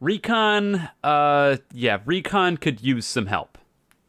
Recon, Recon could use some help.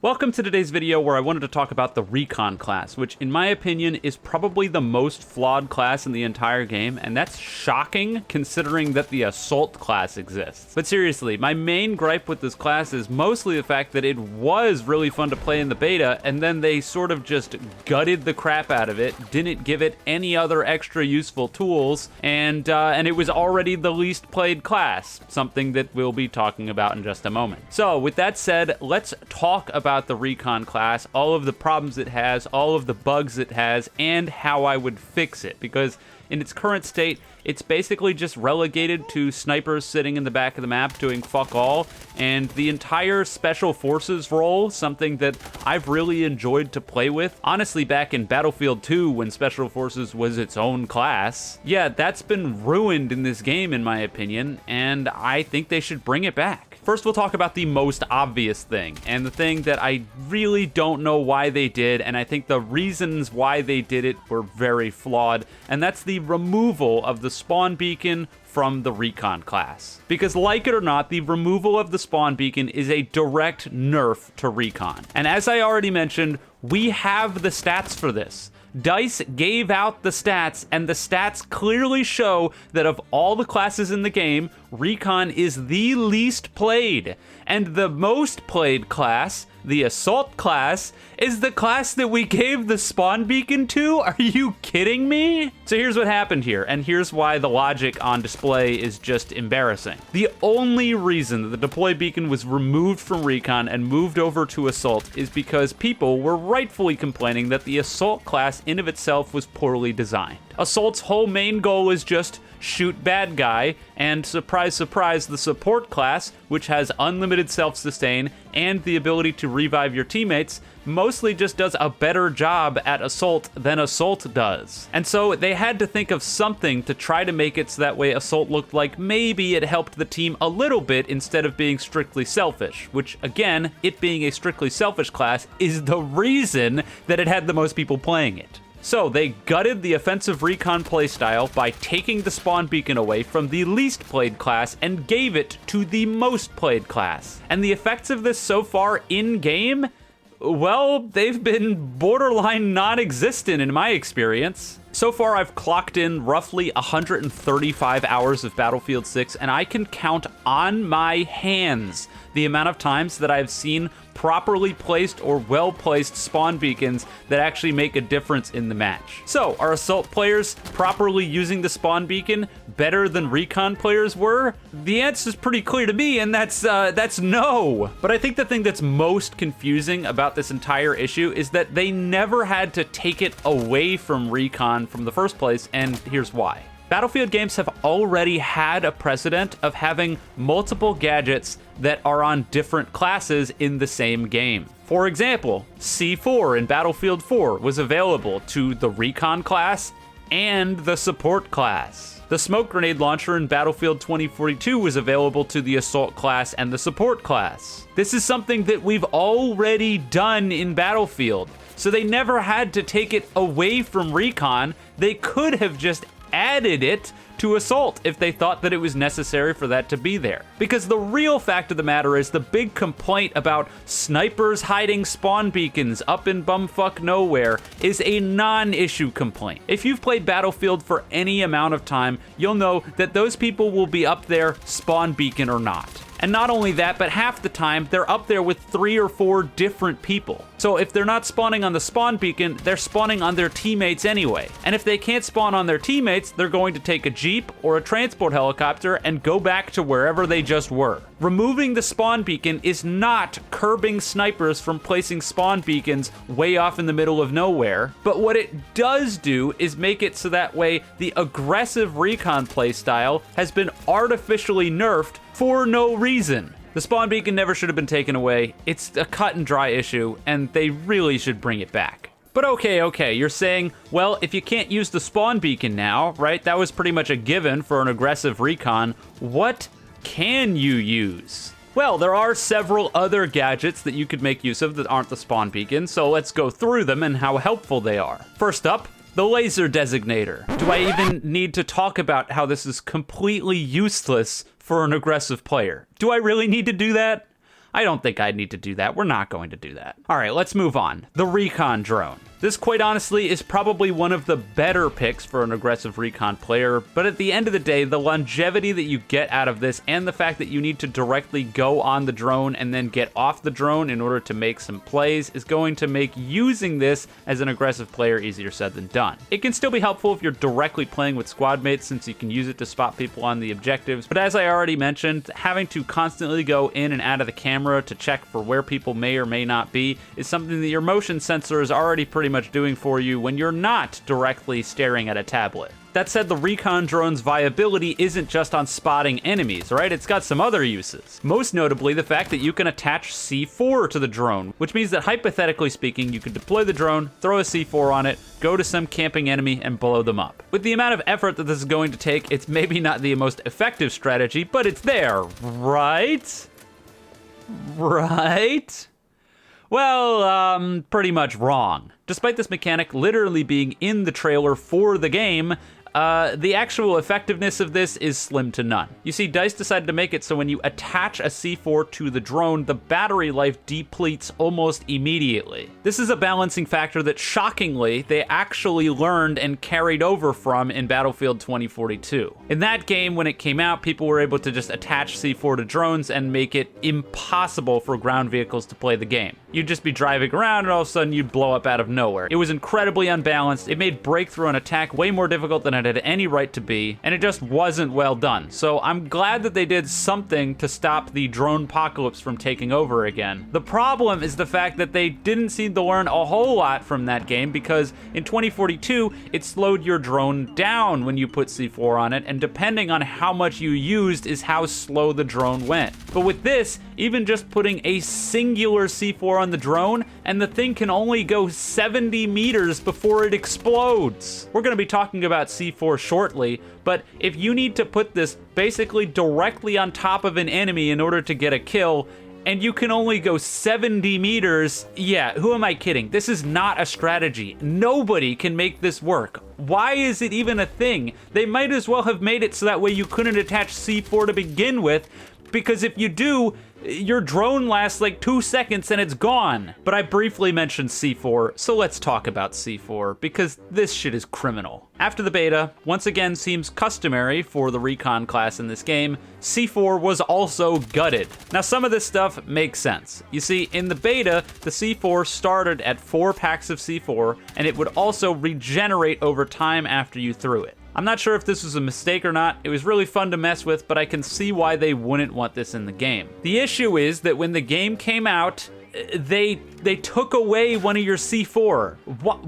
Welcome to today's video where I wanted to talk about the Recon class, which in my opinion is probably the most flawed class in the entire game, and that's shocking considering that the Assault class exists. But seriously, my main gripe with this class is mostly the fact that it was really fun to play in the beta, and then they sort of just gutted the crap out of it, didn't give it any other extra useful tools, and it was already the least played class, something that we'll be talking about in just a moment. So with that said, let's talk about the Recon class, all of the problems it has, all of the bugs it has, and how I would fix it, because in its current state, it's basically just relegated to snipers sitting in the back of the map doing fuck all, and the entire Special Forces role, something that I've really enjoyed to play with. Honestly, back in Battlefield 2, when Special Forces was its own class, yeah, that's been ruined in this game, in my opinion, and I think they should bring it back. First, we'll talk about the most obvious thing, and the thing that I really don't know why they did, and I think the reasons why they did it were very flawed, and that's the removal of the spawn beacon from the Recon class. Because like it or not, the removal of the spawn beacon is a direct nerf to Recon. And as I already mentioned, we have the stats for this. DICE gave out the stats, and the stats clearly show that of all the classes in the game, Recon is the least played. And the most played class, the Assault class, is the class that we gave the spawn beacon to? Are you kidding me? So here's what happened here, and here's why the logic on display is just embarrassing. The only reason that the deploy beacon was removed from Recon and moved over to Assault is because people were rightfully complaining that the Assault class in of itself was poorly designed. Assault's whole main goal is just shoot bad guy, and surprise, surprise, the support class, which has unlimited self-sustain and the ability to revive your teammates, mostly just does a better job at Assault than Assault does. And so they had to think of something to try to make it so that way Assault looked like maybe it helped the team a little bit instead of being strictly selfish, which again, it being a strictly selfish class is the reason that it had the most people playing it. So they gutted the offensive Recon playstyle by taking the spawn beacon away from the least played class and gave it to the most played class. And the effects of this so far in-game, well, they've been borderline non-existent in my experience. So far, I've clocked in roughly 135 hours of Battlefield 6, and I can count on my hands the amount of times that I've seen properly placed or well-placed spawn beacons that actually make a difference in the match. So, are Assault players properly using the spawn beacon better than Recon players were? The answer is pretty clear to me, and that's no. But I think the thing that's most confusing about this entire issue is that they never had to take it away from Recon from the first place, and here's why. Battlefield games have already had a precedent of having multiple gadgets that are on different classes in the same game. For example, C4 in Battlefield 4 was available to the Recon class and the Support class. The smoke grenade launcher in Battlefield 2042 was available to the Assault class and the Support class. This is something that we've already done in Battlefield, so they never had to take it away from Recon. They could have just added it to Assault if they thought that it was necessary for that to be there. Because the real fact of the matter is the big complaint about snipers hiding spawn beacons up in bumfuck nowhere is a non-issue complaint. If you've played Battlefield for any amount of time, you'll know that those people will be up there spawn beacon or not. And not only that, but half the time, they're up there with 3 or 4 different people. So if they're not spawning on the spawn beacon, they're spawning on their teammates anyway. And if they can't spawn on their teammates, they're going to take a jeep or a transport helicopter and go back to wherever they just were. Removing the spawn beacon is not curbing snipers from placing spawn beacons way off in the middle of nowhere, but what it does do is make it so that way the aggressive Recon playstyle has been artificially nerfed for no reason. The spawn beacon never should have been taken away. It's a cut and dry issue, and they really should bring it back. But okay, you're saying, well, if you can't use the spawn beacon now, right, that was pretty much a given for an aggressive Recon, what can you use? Well, there are several other gadgets that you could make use of that aren't the spawn beacon, so let's go through them and how helpful they are. First up, the laser designator. Do I even need to talk about how this is completely useless for an aggressive player. Do I really need to do that? I don't think I need to do that. We're not going to do that. All right, let's move on. The Recon Drone. This, quite honestly, is probably one of the better picks for an aggressive recon player, but at the end of the day, the longevity that you get out of this and the fact that you need to directly go on the drone and then get off the drone in order to make some plays is going to make using this as an aggressive player easier said than done. It can still be helpful if you're directly playing with squad mates since you can use it to spot people on the objectives, but as I already mentioned, having to constantly go in and out of the camera to check for where people may or may not be is something that your motion sensor is already pretty much doing for you when you're not directly staring at a tablet. That said, the Recon Drone's viability isn't just on spotting enemies, right? It's got some other uses. Most notably, the fact that you can attach C4 to the drone, which means that hypothetically speaking, you could deploy the drone, throw a C4 on it, go to some camping enemy, and blow them up. With the amount of effort that this is going to take, it's maybe not the most effective strategy, but it's there, right? Right? Well, pretty much wrong. Despite this mechanic literally being in the trailer for the game, the actual effectiveness of this is slim to none. You see, DICE decided to make it so when you attach a C4 to the drone, the battery life depletes almost immediately. This is a balancing factor that, shockingly, they actually learned and carried over from in Battlefield 2042. In that game, when it came out, people were able to just attach C4 to drones and make it impossible for ground vehicles to play the game. You'd just be driving around and all of a sudden you'd blow up out of nowhere. It was incredibly unbalanced. It made breakthrough on attack way more difficult than it had any right to be, and it just wasn't well done. So I'm glad that they did something to stop the drone apocalypse from taking over again. The problem is the fact that they didn't seem to learn a whole lot from that game, because in 2042, it slowed your drone down when you put C4 on it, and depending on how much you used is how slow the drone went. But with this, even just putting a singular C4 on the drone, and the thing can only go 70 meters before it explodes. We're going to be talking about C4 shortly, but if you need to put this basically directly on top of an enemy in order to get a kill, and you can only go 70 meters, yeah, who am I kidding? This is not a strategy. Nobody can make this work. Why is it even a thing? They might as well have made it so that way you couldn't attach C4 to begin with, because if you do, your drone lasts like 2 seconds and it's gone. But I briefly mentioned C4, so let's talk about C4, because this shit is criminal. After the beta, once again seems customary for the Recon class in this game, C4 was also gutted. Now some of this stuff makes sense. You see, in the beta, the C4 started at 4 packs of C4, and it would also regenerate over time after you threw it. I'm not sure if this was a mistake or not. It was really fun to mess with, but I can see why they wouldn't want this in the game. The issue is that when the game came out, they took away one of your C4.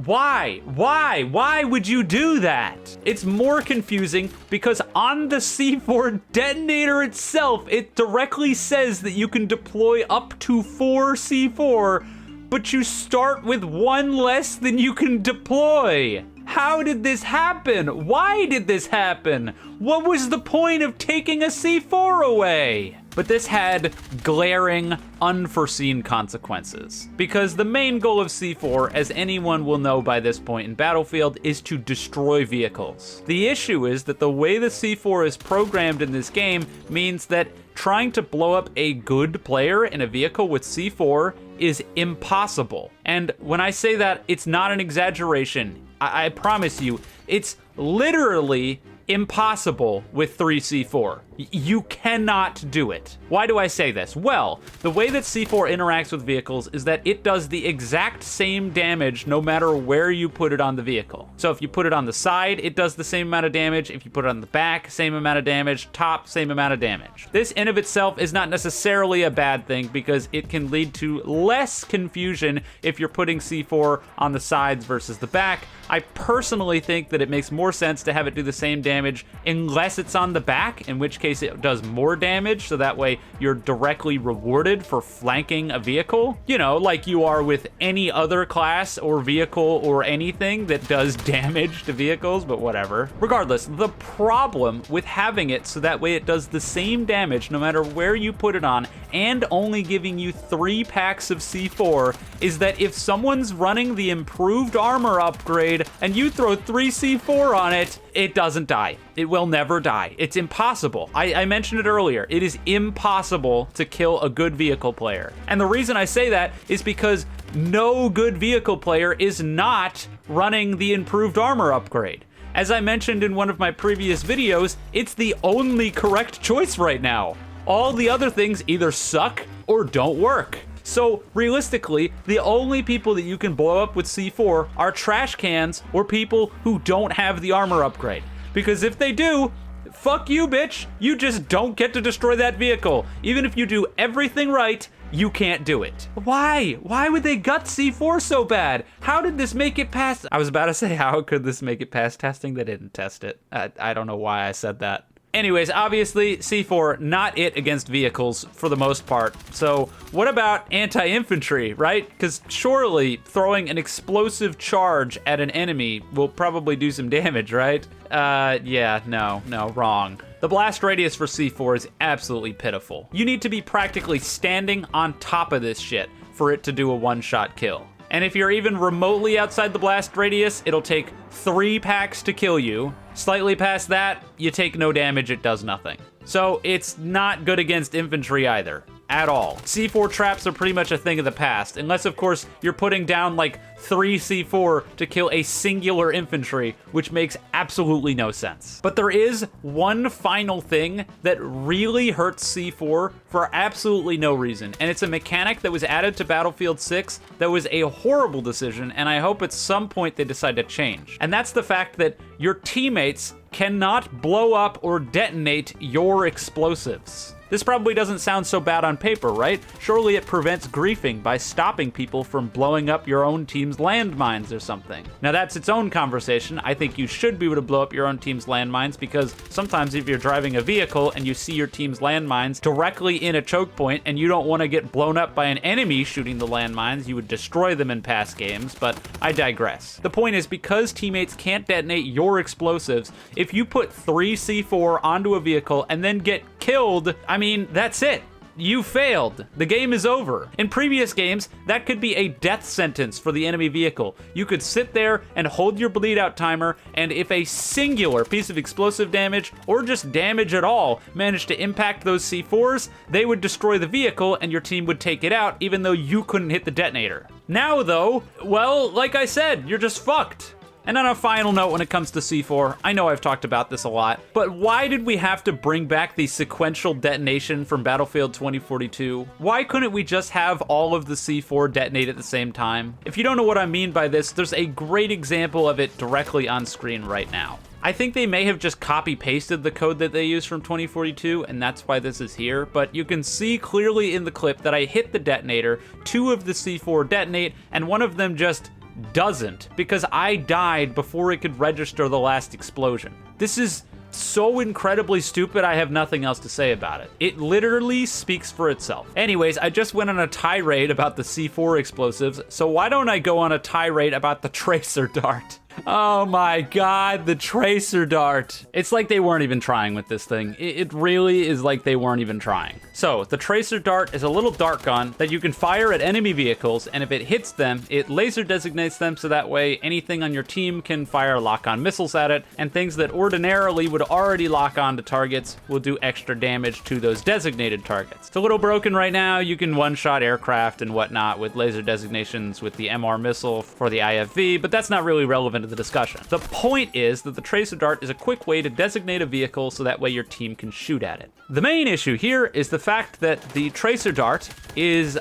Why? Why would you do that? It's more confusing because on the C4 detonator itself, it directly says that you can deploy up to 4 C4, but you start with 1 less than you can deploy. How did this happen? Why did this happen? What was the point of taking a C4 away? But this had glaring, unforeseen consequences. Because the main goal of C4, as anyone will know by this point in Battlefield, is to destroy vehicles. The issue is that the way the C4 is programmed in this game means that trying to blow up a good player in a vehicle with C4 is impossible. And when I say that, it's not an exaggeration. I promise you, it's literally impossible with 3 C4. You cannot do it. Why do I say this? Well, the way that C4 interacts with vehicles is that it does the exact same damage no matter where you put it on the vehicle. So if you put it on the side, it does the same amount of damage. If you put it on the back, same amount of damage. Top, same amount of damage. This in of itself is not necessarily a bad thing because it can lead to less confusion if you're putting C4 on the sides versus the back. I personally think that it makes more sense to have it do the same damage unless it's on the back, in which case it does more damage, so that way you're directly rewarded for flanking a vehicle. You know, like you are with any other class or vehicle or anything that does damage to vehicles, but whatever. Regardless, the problem with having it so that way it does the same damage no matter where you put it on and only giving you 3 packs of C4 is that if someone's running the improved armor upgrade and you throw 3 C4 on it, it doesn't die. It will never die. It's impossible. I mentioned it earlier. It is impossible to kill a good vehicle player. And the reason I say that is because no good vehicle player is not running the improved armor upgrade. As I mentioned in one of my previous videos, it's the only correct choice right now. All the other things either suck or don't work. So realistically, the only people that you can blow up with C4 are trash cans or people who don't have the armor upgrade. Because if they do, fuck you, bitch. You just don't get to destroy that vehicle. Even if you do everything right, you can't do it. Why? Why would they gut C4 so bad? How did this make it past? I was about to say, how could this make it past testing? They didn't test it. I don't know why I said that. Anyways, obviously, C4, not it against vehicles for the most part. So what about anti-infantry, right? Because surely throwing an explosive charge at an enemy will probably do some damage, right? Yeah, no, wrong. The blast radius for C4 is absolutely pitiful. You need to be practically standing on top of this shit for it to do a one-shot kill. And if you're even remotely outside the blast radius, it'll take 3 packs to kill you. Slightly past that, you take no damage, it does nothing. So it's not good against infantry either, at all. C4 traps are pretty much a thing of the past, unless of course you're putting down like 3 C4 to kill a singular infantry, which makes absolutely no sense. But there is one final thing that really hurts C4 for absolutely no reason, and it's a mechanic that was added to Battlefield 6 that was a horrible decision, and I hope at some point they decide to change. And that's the fact that your teammates cannot blow up or detonate your explosives. This probably doesn't sound so bad on paper, right? Surely it prevents griefing by stopping people from blowing up your own team's landmines or something. Now that's its own conversation. I think you should be able to blow up your own team's landmines because sometimes if you're driving a vehicle and you see your team's landmines directly in a choke point and you don't want to get blown up by an enemy shooting the landmines, you would destroy them in past games, but I digress. The point is, because teammates can't detonate your explosives, if you put 3 C4 onto a vehicle and then get killed, I mean, that's it. You failed. The game is over. In previous games, that could be a death sentence for the enemy vehicle. You could sit there and hold your bleed out timer, and if a singular piece of explosive damage, or just damage at all, managed to impact those C4s, they would destroy the vehicle and your team would take it out, even though you couldn't hit the detonator. Now though, well, like I said, you're just fucked. And on a final note, when it comes to C4, I know I've talked about this a lot, but why did we have to bring back the sequential detonation from Battlefield 2042? Why couldn't we just have all of the C4 detonate at the same time? If you don't know what I mean by this, there's a great example of it directly on screen right now. I think they may have just copy-pasted the code that they used from 2042, and that's why this is here, but you can see clearly in the clip that I hit the detonator, 2 of the C4 detonate, and one of them just doesn't, because I died before it could register the last explosion. This is so incredibly stupid, I have nothing else to say about it. It literally speaks for itself. Anyways, I just went on a tirade about the C4 explosives, so why don't I go on a tirade about the tracer dart? Oh my god, the tracer dart. It's like they weren't even trying with this thing. It really is like they weren't even trying. So, the tracer dart is a little dart gun that you can fire at enemy vehicles, and if it hits them, it laser designates them so that way anything on your team can fire lock-on missiles at it, and things that ordinarily would already lock on to targets will do extra damage to those designated targets. It's a little broken right now. You can one-shot aircraft and whatnot with laser designations with the MR missile for the IFV, but that's not really relevant to the discussion. The point is that the tracer dart is a quick way to designate a vehicle so that way your team can shoot at it. The main issue here is the fact that the tracer dart is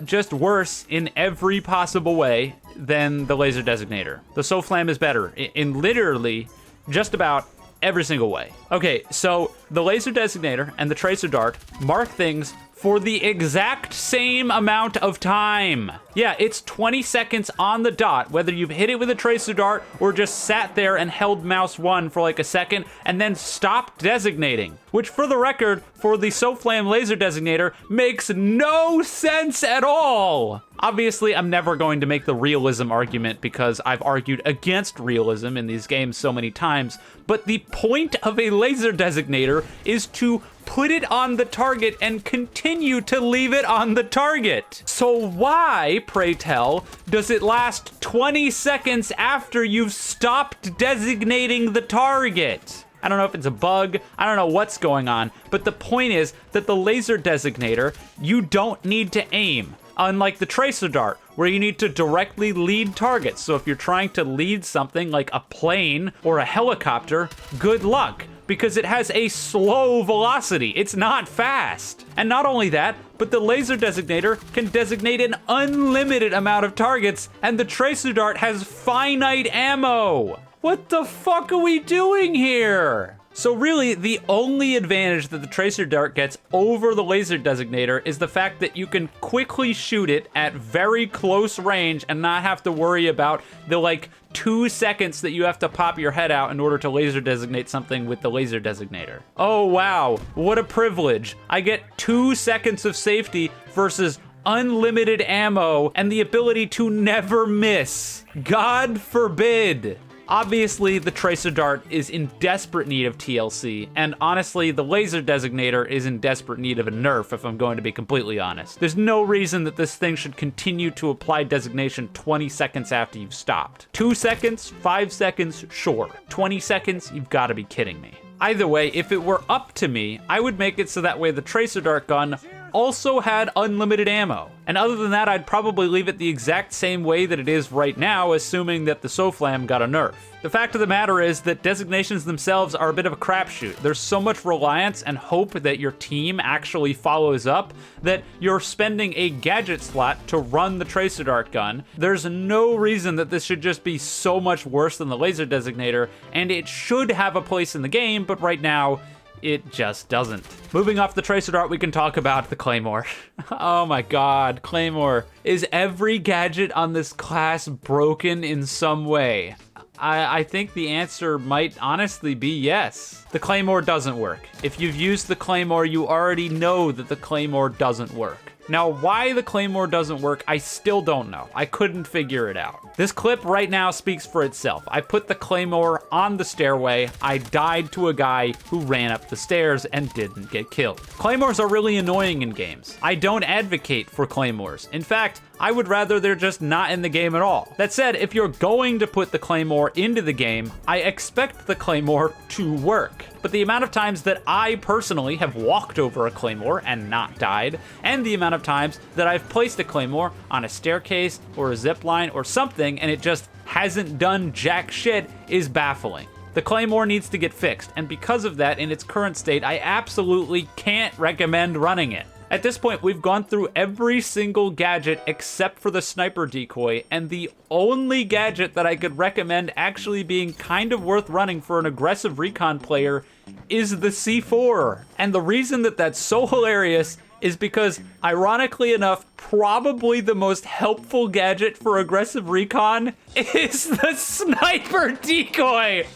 just worse in every possible way than the laser designator. The SOFLAM is better in literally just about every single way. Okay, so the laser designator and the tracer dart mark things for the exact same amount of time. Yeah, it's 20 seconds on the dot, whether you've hit it with a tracer dart or just sat there and held mouse 1 for like a second and then stopped designating, which for the record, for the SOFLAM laser designator, makes no sense at all. Obviously, I'm never going to make the realism argument because I've argued against realism in these games so many times, but the point of a laser designator is to put it on the target and continue to leave it on the target. So why, pray tell, does it last 20 seconds after you've stopped designating the target? I don't know if it's a bug, I don't know what's going on, but the point is that the laser designator, you don't need to aim. Unlike the tracer dart, where you need to directly lead targets. So if you're trying to lead something like a plane or a helicopter, good luck, because it has a slow velocity. It's not fast. And not only that, but the laser designator can designate an unlimited amount of targets, and the tracer dart has finite ammo. What the fuck are we doing here? So really, the only advantage that the tracer dart gets over the laser designator is the fact that you can quickly shoot it at very close range and not have to worry about the like 2 seconds that you have to pop your head out in order to laser designate something with the laser designator. Oh wow, what a privilege. I get 2 seconds of safety versus unlimited ammo and the ability to never miss. God forbid. Obviously, the tracer dart is in desperate need of TLC, and honestly, the laser designator is in desperate need of a nerf, if I'm going to be completely honest. There's no reason that this thing should continue to apply designation 20 seconds after you've stopped. 2 seconds, 5 seconds, sure. 20 seconds, you've got to be kidding me. Either way, if it were up to me, I would make it so that way the tracer dart gun also had unlimited ammo. And other than that, I'd probably leave it the exact same way that it is right now, assuming that the SOFLAM got a nerf. The fact of the matter is that designations themselves are a bit of a crapshoot. There's so much reliance and hope that your team actually follows up that you're spending a gadget slot to run the tracer dart gun. There's no reason that this should just be so much worse than the laser designator, and it should have a place in the game, but right now, it just doesn't. Moving off the tracer dart, we can talk about the Claymore. Oh my god, Claymore. Is every gadget on this class broken in some way? I think the answer might honestly be yes. The Claymore doesn't work. If you've used the Claymore, you already know that the Claymore doesn't work. Now, why the Claymore doesn't work, I still don't know. I couldn't figure it out. This clip right now speaks for itself. I put the Claymore on the stairway. I died to a guy who ran up the stairs and didn't get killed. Claymores are really annoying in games. I don't advocate for Claymores. In fact, I would rather they're just not in the game at all. That said, if you're going to put the Claymore into the game, I expect the Claymore to work. But the amount of times that I personally have walked over a Claymore and not died, and the amount of times that I've placed a Claymore on a staircase or a zip line or something and it just hasn't done jack shit is baffling. The Claymore needs to get fixed, and because of that, in its current state, I absolutely can't recommend running it. At this point, we've gone through every single gadget except for the sniper decoy, and the only gadget that I could recommend actually being kind of worth running for an aggressive recon player is the C4. And the reason that that's so hilarious is because, ironically enough, probably the most helpful gadget for aggressive recon is the sniper decoy.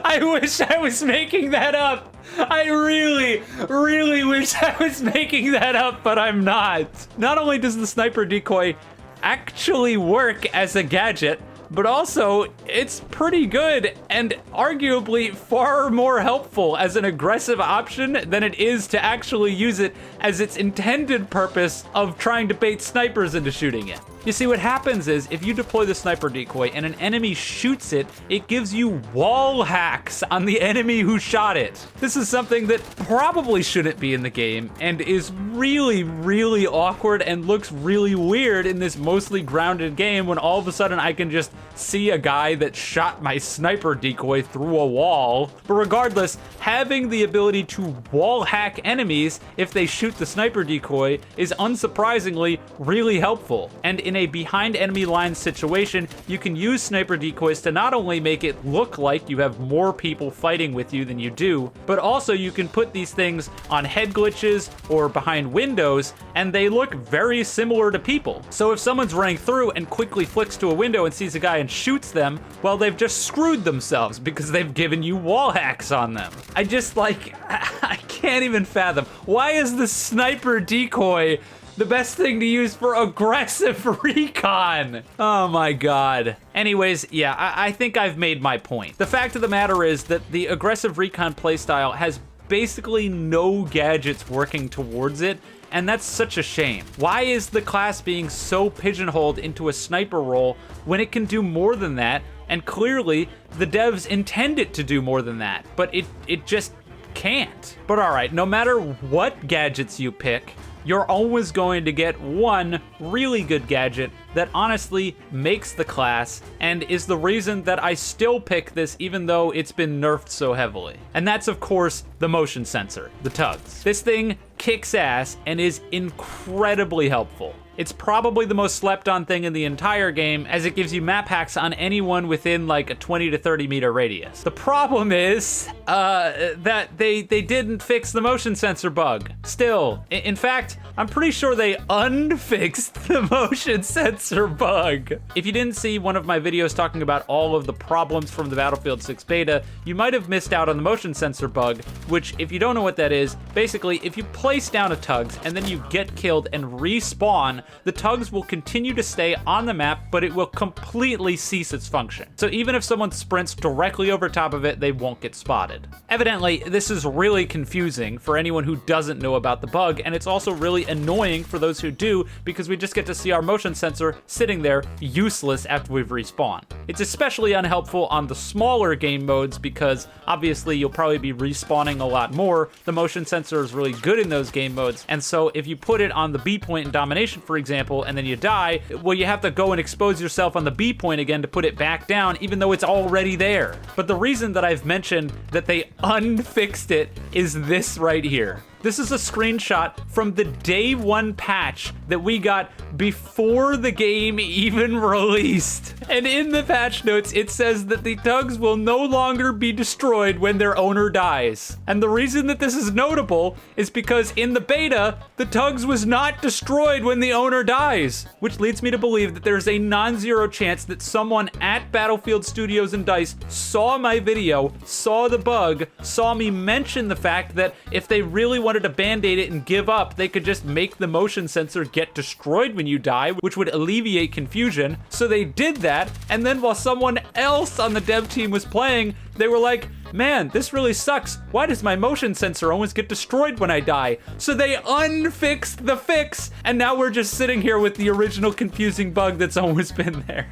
I wish I was making that up. I really, really wish I was making that up, but I'm not. Not only does the sniper decoy actually work as a gadget, but also it's pretty good and arguably far more helpful as an aggressive option than it is to actually use it as its intended purpose of trying to bait snipers into shooting it. You see, what happens is, if you deploy the sniper decoy and an enemy shoots it, it gives you wall hacks on the enemy who shot it. This is something that probably shouldn't be in the game and is really, really awkward and looks really weird in this mostly grounded game when all of a sudden I can just see a guy that shot my sniper decoy through a wall. But regardless, having the ability to wall hack enemies if they shoot the sniper decoy is unsurprisingly really helpful. And in a behind enemy line situation, you can use sniper decoys to not only make it look like you have more people fighting with you than you do, but also you can put these things on head glitches or behind windows, and they look very similar to people. So if someone's running through and quickly flicks to a window and sees a guy and shoots them, well, they've just screwed themselves because they've given you wall hacks on them. I can't even fathom. Why is the sniper decoy the best thing to use for aggressive recon? Oh my god. Anyways, yeah, I think I've made my point. The fact of the matter is that the aggressive recon playstyle has basically no gadgets working towards it, and that's such a shame. Why is the class being so pigeonholed into a sniper role when it can do more than that? And clearly, the devs intend it to do more than that, but it just can't. But alright, no matter what gadgets you pick, you're always going to get one really good gadget that honestly makes the class and is the reason that I still pick this even though it's been nerfed so heavily. And that's of course the motion sensor, the TUGS. This thing kicks ass and is incredibly helpful. It's probably the most slept on thing in the entire game, as it gives you map hacks on anyone within like a 20 to 30 meter radius. The problem is that they didn't fix the motion sensor bug. Still, in fact, I'm pretty sure they unfixed the motion sensor bug. If you didn't see one of my videos talking about all of the problems from the Battlefield 6 beta, you might have missed out on the motion sensor bug, which if you don't know what that is, basically if you place down a TUGS and then you get killed and respawn, the TUGS will continue to stay on the map, but it will completely cease its function. So even if someone sprints directly over top of it, they won't get spotted. Evidently, this is really confusing for anyone who doesn't know about the bug, and it's also really annoying for those who do, because we just get to see our motion sensor sitting there useless after we've respawned. It's especially unhelpful on the smaller game modes because obviously you'll probably be respawning a lot more. The motion sensor is really good in those game modes, and so if you put it on the B point in domination, for example, and then you die, well, you have to go and expose yourself on the B point again to put it back down, even though it's already there. But the reason that I've mentioned that they unfixed it is this right here. This is a screenshot from the day one patch that we got before the game even released. And in the patch notes, it says that the TUGS will no longer be destroyed when their owner dies. And the reason that this is notable is because in the beta, the TUGS was not destroyed when the owner dies, which leads me to believe that there's a non-zero chance that someone at Battlefield Studios and DICE saw my video, saw the bug, saw me mention the fact that if they really wanted to band-aid it and give up, they could just make the motion sensor get destroyed when you die, which would alleviate confusion. So they did that, and then while someone else on the dev team was playing, they were like, man, this really sucks. Why does my motion sensor always get destroyed when I die? So they unfixed the fix, and now we're just sitting here with the original confusing bug that's always been there.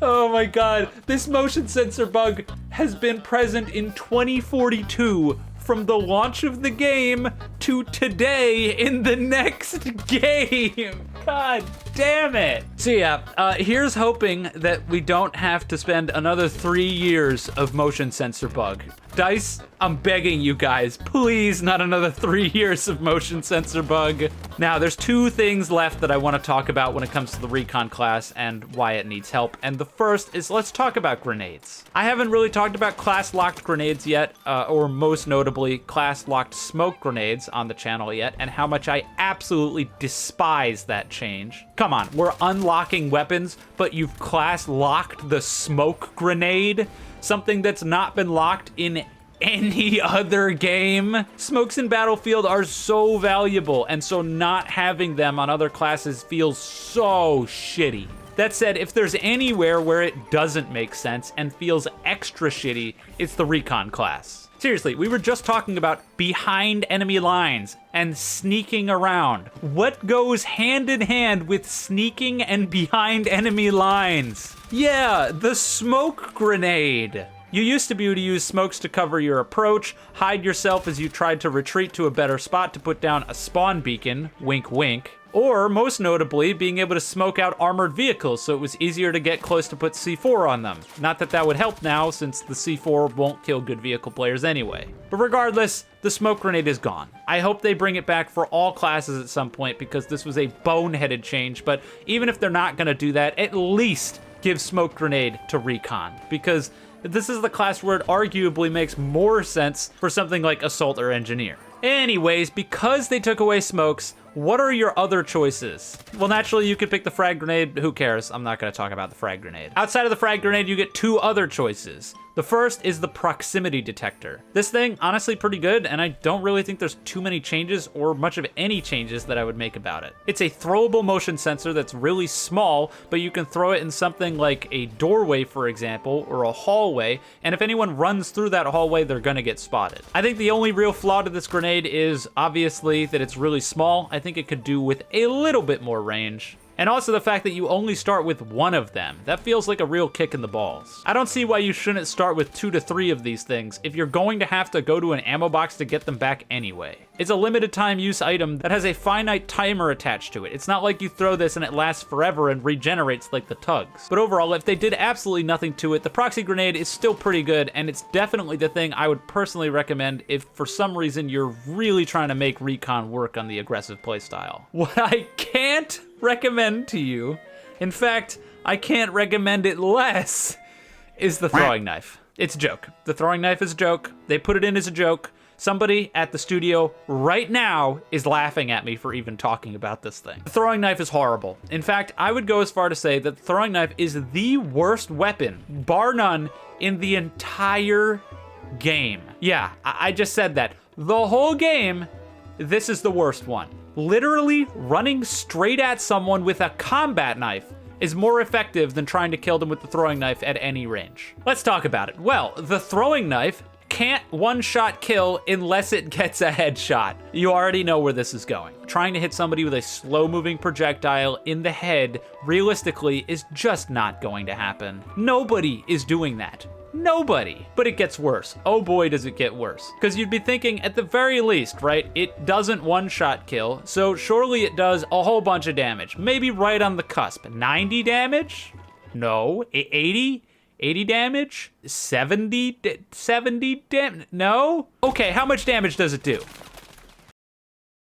Oh my god, this motion sensor bug has been present in 2042 from the launch of the game to today in the next game. God damn it. So yeah, here's hoping that we don't have to spend another 3 years of motion sensor bug. DICE, I'm begging you guys, please not another 3 years of motion sensor bug. Now, there's two things left that I want to talk about when it comes to the Recon class and why it needs help. And the first is, let's talk about grenades. I haven't really talked about class-locked grenades yet, or most notably, class-locked smoke grenades on the channel yet, and how much I absolutely despise that change. Come on, we're unlocking weapons, but you've class-locked the smoke grenade? Something that's not been locked in any other game. Smokes in Battlefield are so valuable, and so not having them on other classes feels so shitty. That said, if there's anywhere where it doesn't make sense and feels extra shitty, it's the Recon class. Seriously, we were just talking about behind enemy lines and sneaking around. What goes hand in hand with sneaking and behind enemy lines? Yeah, the smoke grenade. You used to be able to use smokes to cover your approach, hide yourself as you tried to retreat to a better spot to put down a spawn beacon, wink wink, or most notably, being able to smoke out armored vehicles so it was easier to get close to put C4 on them. Not that that would help now, since the C4 won't kill good vehicle players anyway. But regardless, the smoke grenade is gone. I hope they bring it back for all classes at some point, because this was a boneheaded change, but even if they're not gonna do that, at least give smoke grenade to Recon, because this is the class where it arguably makes more sense for something like Assault or Engineer. Anyways, because they took away smokes, what are your other choices? Well, naturally, you could pick the frag grenade. Who cares? I'm not going to talk about the frag grenade. Outside of the frag grenade, you get two other choices. The first is the Proximity Detector. This thing, honestly pretty good, and I don't really think there's too many changes or much of any changes that I would make about it. It's a throwable motion sensor that's really small, but you can throw it in something like a doorway, for example, or a hallway, and if anyone runs through that hallway, they're gonna get spotted. I think the only real flaw to this grenade is obviously that it's really small. I think it could do with a little bit more range. And also the fact that you only start with one of them. That feels like a real kick in the balls. I don't see why you shouldn't start with 2 to 3 of these things if you're going to have to go to an ammo box to get them back anyway. It's a limited time use item that has a finite timer attached to it. It's not like you throw this and it lasts forever and regenerates like the TUGS. But overall, if they did absolutely nothing to it, the proxy grenade is still pretty good, and it's definitely the thing I would personally recommend if for some reason you're really trying to make Recon work on the aggressive playstyle. What I can't recommend to you, in fact, I can't recommend it less, is the throwing knife. It's a joke. The throwing knife is a joke. They put it in as a joke. Somebody at the studio right now is laughing at me for even talking about this thing. The throwing knife is horrible. In fact, I would go as far to say that the throwing knife is the worst weapon, bar none, in the entire game. Yeah, I just said that. The whole game, this is the worst one. Literally running straight at someone with a combat knife is more effective than trying to kill them with the throwing knife at any range. Let's talk about it. Well, the throwing knife can't one-shot kill unless it gets a headshot. You already know where this is going. Trying to hit somebody with a slow-moving projectile in the head, realistically, is just not going to happen. Nobody is doing that. Nobody. But it gets worse. Oh boy, does it get worse. Because you'd be thinking, at the very least, right, it doesn't one-shot kill, so surely it does a whole bunch of damage. Maybe right on the cusp. 90 damage? No. 80? 80 damage? 70 damage? No? Okay, how much damage does it do?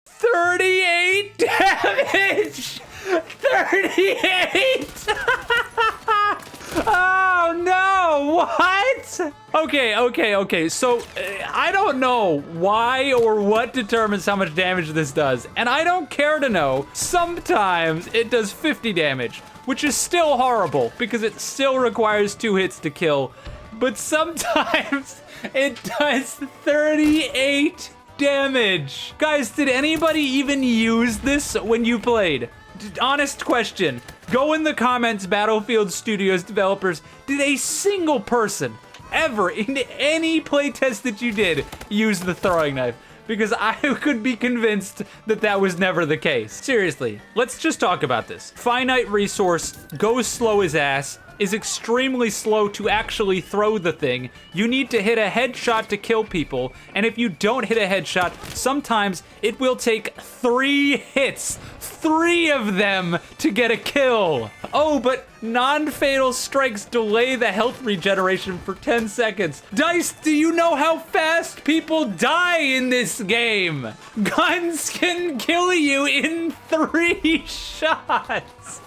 38 damage! 38! Oh no, what? Okay, so I don't know why or what determines how much damage this does, and I don't care to know. Sometimes it does 50 damage, which is still horrible because it still requires 2 hits to kill, but sometimes it does 38 damage. Guys, did anybody even use this when you played? Honest question. Go in the comments, Battlefield Studios developers. Did a single person ever in any playtest that you did use the throwing knife? Because I could be convinced that that was never the case. Seriously, let's just talk about this. Finite resource, goes slow as ass, is extremely slow to actually throw the thing. You need to hit a headshot to kill people, and if you don't hit a headshot, sometimes it will take 3 hits, 3 of them, to get a kill. Oh, but non-fatal strikes delay the health regeneration for 10 seconds. Dice, do you know how fast people die in this game? Guns can kill you in 3 shots.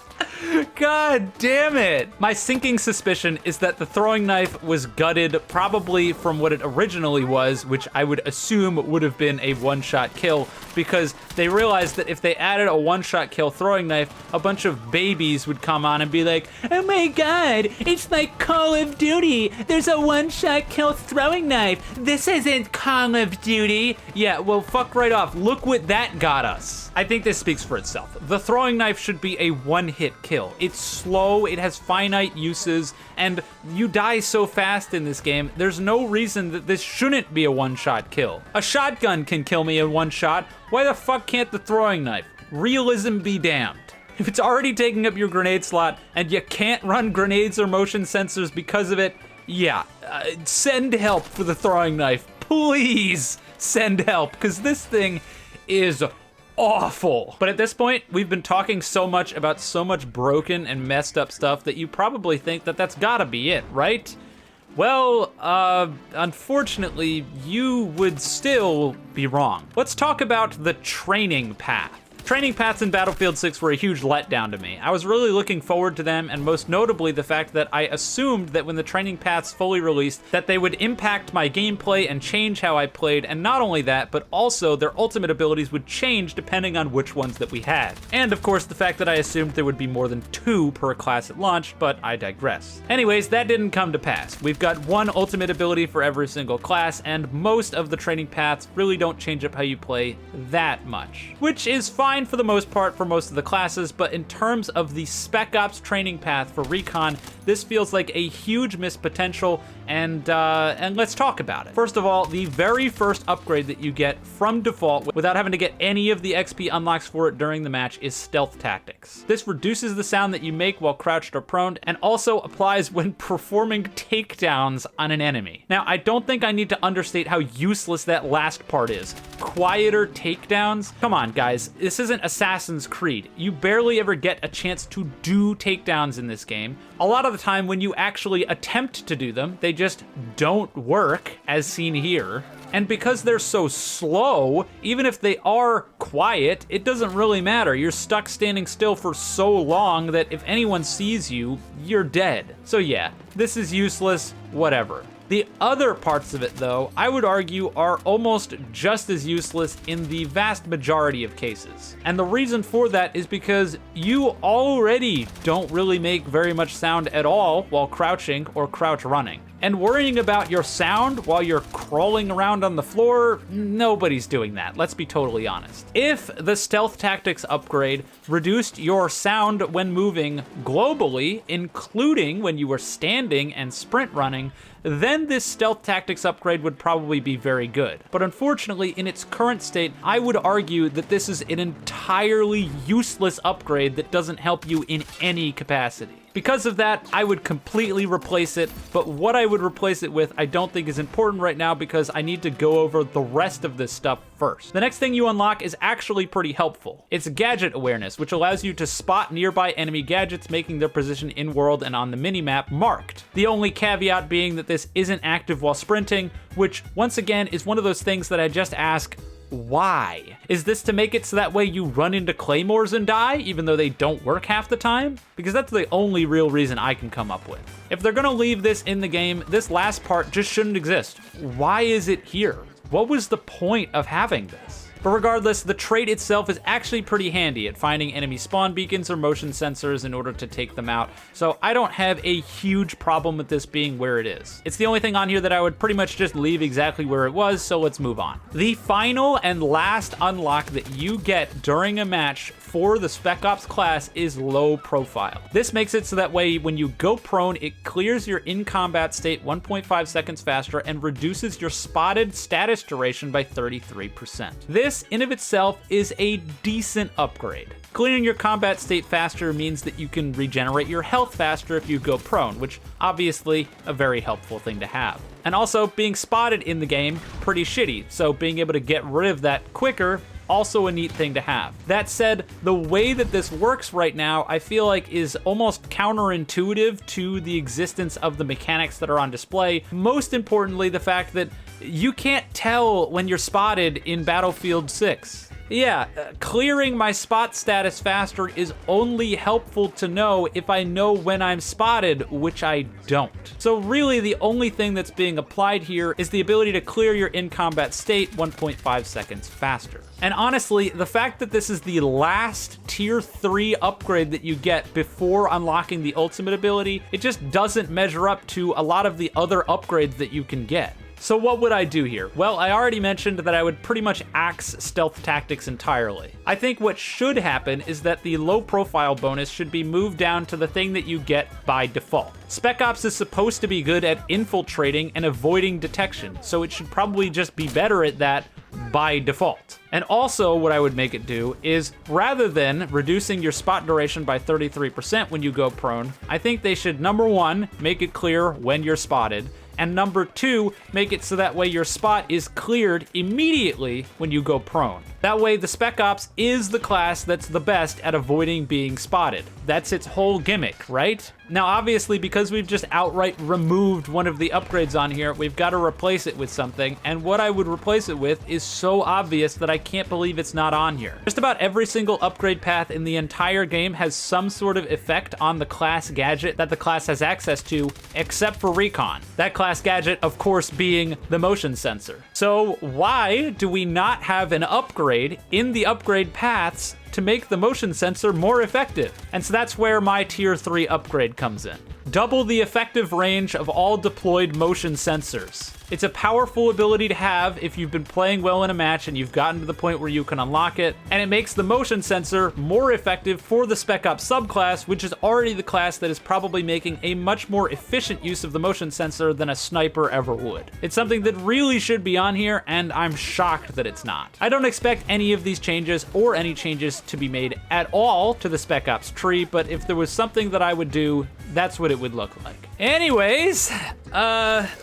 God damn it. My sinking suspicion is that the throwing knife was gutted probably from what it originally was, which I would assume would have been a one-shot kill, because they realized that if they added a one-shot kill throwing knife, a bunch of babies would come on and be like, oh my god, it's like Call of Duty. There's a one-shot kill throwing knife. This isn't Call of Duty. Yeah, well, fuck right off. Look what that got us. I think this speaks for itself. The throwing knife should be a one-hit kill. It's slow, it has finite uses, and you die so fast in this game, there's no reason that this shouldn't be a one-shot kill. A shotgun can kill me in one shot. Why the fuck can't the throwing knife? Realism be damned. If it's already taking up your grenade slot and you can't run grenades or motion sensors because of it, yeah, send help for the throwing knife. Please send help, because this thing is awful. But at this point, we've been talking so much about so much broken and messed up stuff that you probably think that that's gotta be it, right? Well, unfortunately, you would still be wrong. Let's talk about the training path. Training paths in Battlefield 6 were a huge letdown to me. I was really looking forward to them, and most notably the fact that I assumed that when the training paths fully released, that they would impact my gameplay and change how I played, and not only that, but also their ultimate abilities would change depending on which ones that we had. And of course the fact that I assumed there would be more than 2 per class at launch, but I digress. Anyways, that didn't come to pass. We've got 1 ultimate ability for every single class, and most of the training paths really don't change up how you play that much. Which is fine for the most part for most of the classes, but in terms of the Spec Ops training path for Recon, this feels like a huge missed potential, and let's talk about it. First of all, the very first upgrade that you get from default without having to get any of the XP unlocks for it during the match is Stealth Tactics. This reduces the sound that you make while crouched or prone, and also applies when performing takedowns on an enemy. Now, I don't think I need to understate how useless that last part is. Quieter takedowns? Come on, guys. This isn't Assassin's Creed. You barely ever get a chance to do takedowns in this game. A lot of the time when you actually attempt to do them, they just don't work, as seen here. And because they're so slow, even if they are quiet, it doesn't really matter. You're stuck standing still for so long that if anyone sees you, you're dead. So yeah, this is useless, whatever. The other parts of it, though, I would argue are almost just as useless in the vast majority of cases. And the reason for that is because you already don't really make very much sound at all while crouching or crouch running. And worrying about your sound while you're crawling around on the floor, nobody's doing that, let's be totally honest. If the Stealth Tactics upgrade reduced your sound when moving globally, including when you were standing and sprint running, then this Stealth Tactics upgrade would probably be very good. But unfortunately, in its current state, I would argue that this is an entirely useless upgrade that doesn't help you in any capacity. Because of that, I would completely replace it, but what I would replace it with I don't think is important right now because I need to go over the rest of this stuff first. The next thing you unlock is actually pretty helpful. It's Gadget Awareness, which allows you to spot nearby enemy gadgets, making their position in-world and on the minimap marked. The only caveat being that this isn't active while sprinting, which once again is one of those things that I just ask, why? Is this to make it so that way you run into Claymores and die, even though they don't work half the time? Because that's the only real reason I can come up with. If they're gonna leave this in the game, this last part just shouldn't exist. Why is it here? What was the point of having this? But regardless, the trait itself is actually pretty handy at finding enemy spawn beacons or motion sensors in order to take them out, so I don't have a huge problem with this being where it is. It's the only thing on here that I would pretty much just leave exactly where it was, so let's move on. The final and last unlock that you get during a match for the Spec Ops class is low profile. This makes it so that way when you go prone, it clears your in-combat state 1.5 seconds faster and reduces your spotted status duration by 33%. This in of itself is a decent upgrade. Clearing your combat state faster means that you can regenerate your health faster if you go prone, which obviously a very helpful thing to have. And also being spotted in the game, pretty shitty, so being able to get rid of that quicker, also a neat thing to have. That said, the way that this works right now, I feel like is almost counterintuitive to the existence of the mechanics that are on display. Most importantly, the fact that you can't tell when you're spotted in Battlefield 6. Yeah, clearing my spot status faster is only helpful to know if I know when I'm spotted, which I don't. So really the only thing that's being applied here is the ability to clear your in-combat state 1.5 seconds faster. And honestly, the fact that this is the last tier 3 upgrade that you get before unlocking the ultimate ability, it just doesn't measure up to a lot of the other upgrades that you can get. So what would I do here? Well, I already mentioned that I would pretty much axe Stealth Tactics entirely. I think what should happen is that the low profile bonus should be moved down to the thing that you get by default. Spec Ops is supposed to be good at infiltrating and avoiding detection, so it should probably just be better at that by default. And also what I would make it do is, rather than reducing your spot duration by 33% when you go prone, I think they should, number one, make it clear when you're spotted, And number 2, make it so that way your spot is cleared immediately when you go prone. That way the Spec Ops is the class that's the best at avoiding being spotted. That's its whole gimmick, right? Now obviously, because we've just outright removed one of the upgrades on here, we've got to replace it with something, and what I would replace it with is so obvious that I can't believe it's not on here. Just about every single upgrade path in the entire game has some sort of effect on the class gadget that the class has access to, except for Recon. That class gadget, of course, being the motion sensor. So why do we not have an upgrade in the upgrade paths to make the motion sensor more effective? And so that's where my tier 3 upgrade comes in. Double the effective range of all deployed motion sensors. It's a powerful ability to have if you've been playing well in a match and you've gotten to the point where you can unlock it, and it makes the motion sensor more effective for the Spec Ops subclass, which is already the class that is probably making a much more efficient use of the motion sensor than a sniper ever would. It's something that really should be on here, and I'm shocked that it's not. I don't expect any of these changes or any changes to be made at all to the Spec Ops tree, but if there was something that I would do, that's what it would look like. Anyways,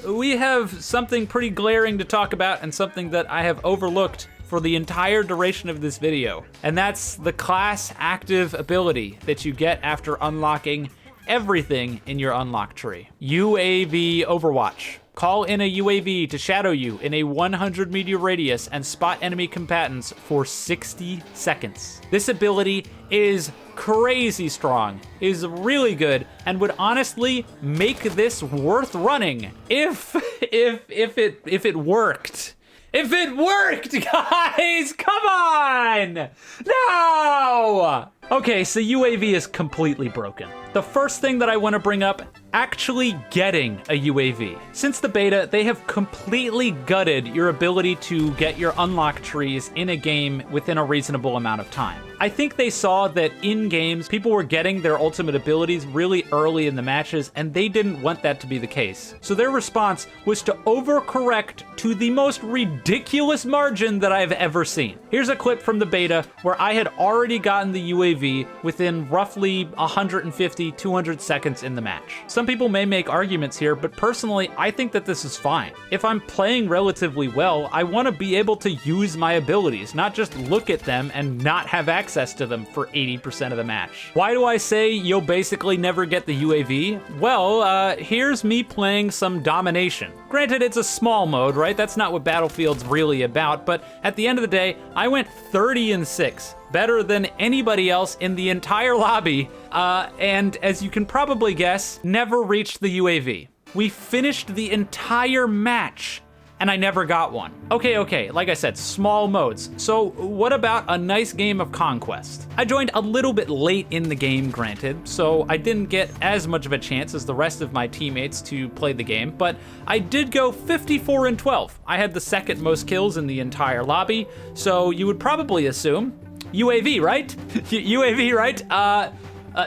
we have something pretty glaring to talk about and something that I have overlooked for the entire duration of this video, and that's the class active ability that you get after unlocking everything in your unlock tree. UAV Overwatch. Call in a UAV to shadow you in a 100 meter radius and spot enemy combatants for 60 seconds. This ability is crazy strong, is really good, and would honestly make this worth running if it worked. If it worked, guys! Come on! No! Okay, so UAV is completely broken. The first thing that I want to bring up, actually getting a UAV. Since the beta, they have completely gutted your ability to get your unlock trees in a game within a reasonable amount of time. I think they saw that in games, people were getting their ultimate abilities really early in the matches, and they didn't want that to be the case. So their response was to overcorrect to the most ridiculous margin that I've ever seen. Here's a clip from the beta where I had already gotten the UAV within roughly 150, 200 seconds in the match. Some people may make arguments here, but personally, I think that this is fine. If I'm playing relatively well, I want to be able to use my abilities, not just look at them and not have access to them for 80% of the match. Why do I say you'll basically never get the UAV? Well, here's me playing some domination. Granted, it's a small mode, right? That's not what Battlefield's really about, but at the end of the day, I went 30-6. Better than anybody else in the entire lobby, and as you can probably guess, never reached the UAV. We finished the entire match, and I never got one. Okay, like I said, small modes. So what about a nice game of Conquest? I joined a little bit late in the game, granted, so I didn't get as much of a chance as the rest of my teammates to play the game, but I did go 54-12. I had the second most kills in the entire lobby, so you would probably assume UAV, right? UAV, right?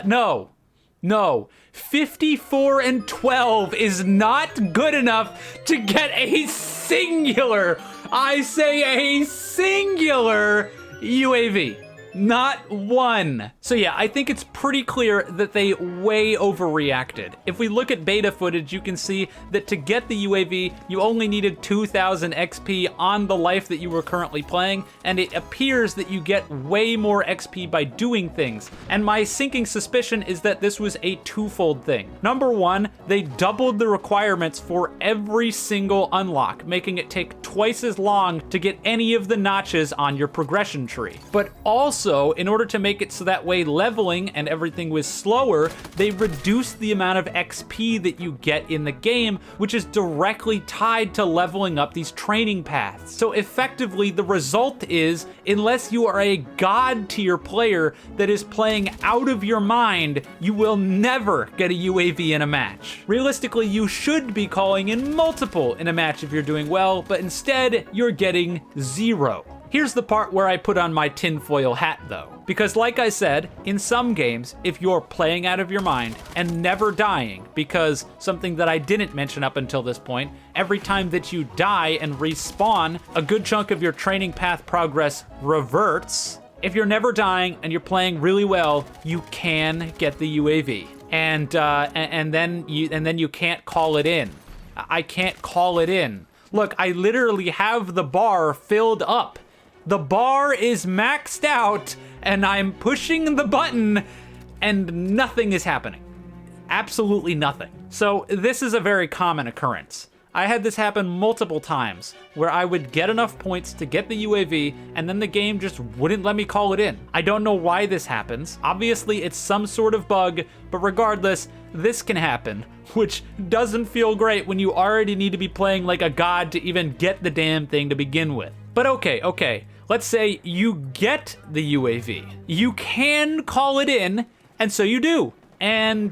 No. 54-12 is not good enough to get a singular, I say a singular UAV. Not one. So yeah, I think it's pretty clear that they way overreacted. If we look at beta footage, you can see that to get the UAV, you only needed 2,000 XP on the life that you were currently playing, and it appears that you get way more XP by doing things. And my sinking suspicion is that this was a twofold thing. Number one, they doubled the requirements for every single unlock, making it take twice as long to get any of the notches on your progression tree. But also, in order to make it so that way leveling and everything was slower, they reduced the amount of XP that you get in the game, which is directly tied to leveling up these training paths. So effectively, the result is, unless you are a god tier player that is playing out of your mind, you will never get a UAV in a match. Realistically, you should be calling in multiple in a match if you're doing well, but instead, you're getting 0. Here's the part where I put on my tinfoil hat though, because like I said, in some games, if you're playing out of your mind and never dying, because something that I didn't mention up until this point, every time that you die and respawn, a good chunk of your training path progress reverts. If you're never dying and you're playing really well, you can get the UAV, and then you can't call it in. I can't call it in. Look, I literally have the bar filled up. The bar is maxed out, and I'm pushing the button, and nothing is happening. Absolutely nothing. So this is a very common occurrence. I had this happen multiple times, where I would get enough points to get the UAV, and then the game just wouldn't let me call it in. I don't know why this happens. Obviously, it's some sort of bug, but regardless, this can happen, which doesn't feel great when you already need to be playing like a god to even get the damn thing to begin with. But okay, let's say you get the UAV. You can call it in, and so you do. And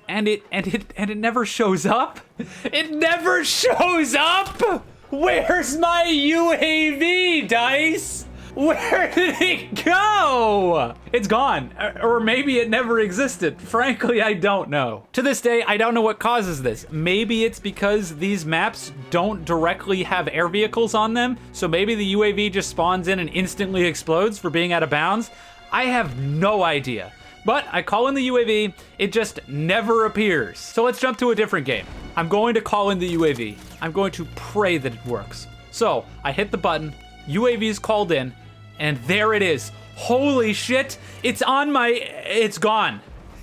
it never shows up. It never shows up. Where's my UAV, Dice? Where did it go? It's gone, or maybe it never existed. Frankly, I don't know. To this day, I don't know what causes this. Maybe it's because these maps don't directly have air vehicles on them, so maybe the UAV just spawns in and instantly explodes for being out of bounds. I have no idea. But I call in the UAV, it just never appears. So let's jump to a different game. I'm going to call in the UAV. I'm going to pray that it works. So I hit the button, UAV is called in, and there it is. Holy shit, it's on my, it's gone.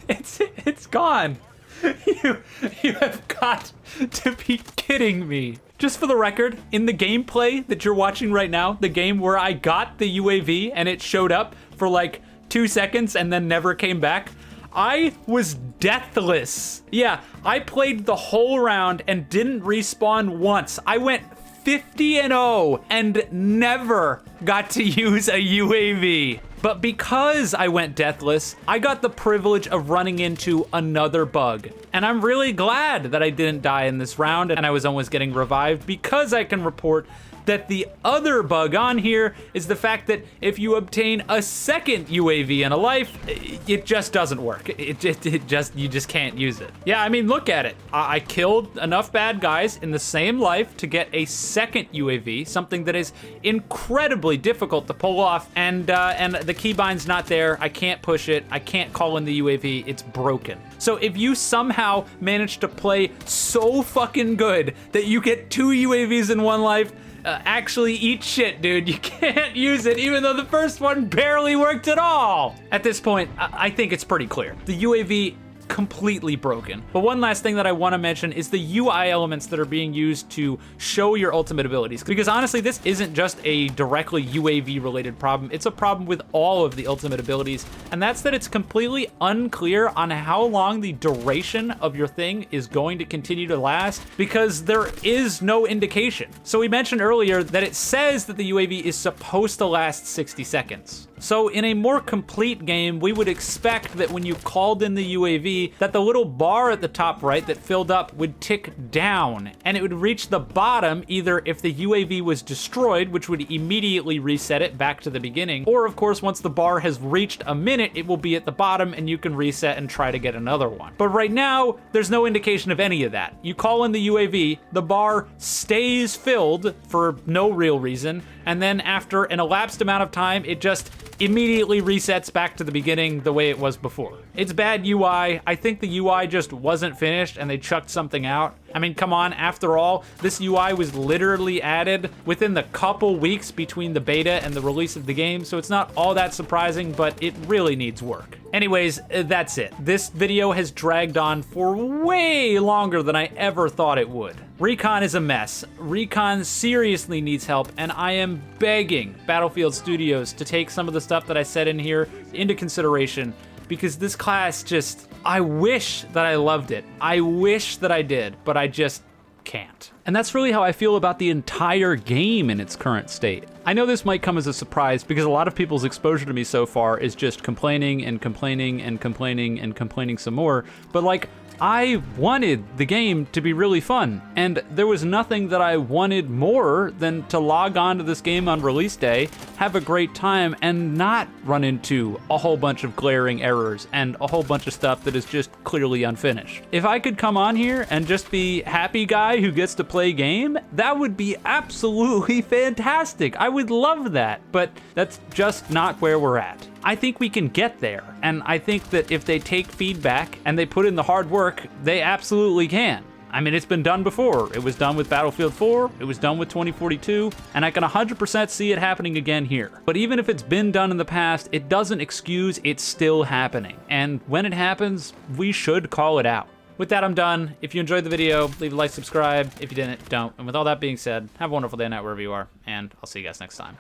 It's gone. You have got to be kidding me. Just for the record, in the gameplay that you're watching right now, the game where I got the UAV and it showed up for like 2 seconds and then never came back, I was deathless. Yeah, I played the whole round and didn't respawn once. I went 50-0 and never got to use a UAV. But because I went deathless, I got the privilege of running into another bug. And I'm really glad that I didn't die in this round and I was almost getting revived, because I can report that the other bug on here is the fact that if you obtain a second UAV in a life, it just doesn't work. You just can't use it. Yeah, I mean, look at it. I killed enough bad guys in the same life to get a second UAV, something that is incredibly difficult to pull off, and the keybind's not there. I can't push it. I can't call in the UAV. It's broken. So if you somehow manage to play so fucking good that you get 2 UAVs in one life, actually eat shit, dude. You can't use it, even though the first one barely worked at all. At this point, I think it's pretty clear. The UAV completely broken. But one last thing that I want to mention is the UI elements that are being used to show your ultimate abilities. Because honestly, this isn't just a directly UAV related problem. It's a problem with all of the ultimate abilities. And that's that it's completely unclear on how long the duration of your thing is going to continue to last, because there is no indication. So we mentioned earlier that it says that the UAV is supposed to last 60 seconds. So in a more complete game, we would expect that when you called in the UAV, that the little bar at the top right that filled up would tick down, and it would reach the bottom either if the UAV was destroyed, which would immediately reset it back to the beginning, or of course once the bar has reached a minute, it will be at the bottom and you can reset and try to get another one. But right now, there's no indication of any of that. You call in the UAV, the bar stays filled for no real reason, and then after an elapsed amount of time, it just immediately resets back to the beginning the way it was before. It's bad UI. I think the UI just wasn't finished and they chucked something out. I mean, come on, after all, this UI was literally added within the couple weeks between the beta and the release of the game, so it's not all that surprising, but it really needs work. Anyways, that's it. This video has dragged on for way longer than I ever thought it would. Recon is a mess. Recon seriously needs help, and I am begging Battlefield Studios to take some of the stuff that I said in here into consideration, because this class just, I wish that I loved it. I wish that I did, but I just can't. And that's really how I feel about the entire game in its current state. I know this might come as a surprise because a lot of people's exposure to me so far is just complaining and complaining and complaining and complaining some more, but like, I wanted the game to be really fun, and there was nothing that I wanted more than to log on to this game on release day, have a great time, and not run into a whole bunch of glaring errors and a whole bunch of stuff that is just clearly unfinished. If I could come on here and just be happy guy who gets to play game, that would be absolutely fantastic. I would love that, but that's just not where we're at. I think we can get there, and I think that if they take feedback and they put in the hard work, they absolutely can. I mean, it's been done before. It was done with Battlefield 4, it was done with 2042, and I can 100% see it happening again here. But even if it's been done in the past, it doesn't excuse it's still happening. And when it happens, we should call it out. With that, I'm done. If you enjoyed the video, leave a like, subscribe. If you didn't, don't. And with all that being said, have a wonderful day, night, wherever you are, and I'll see you guys next time.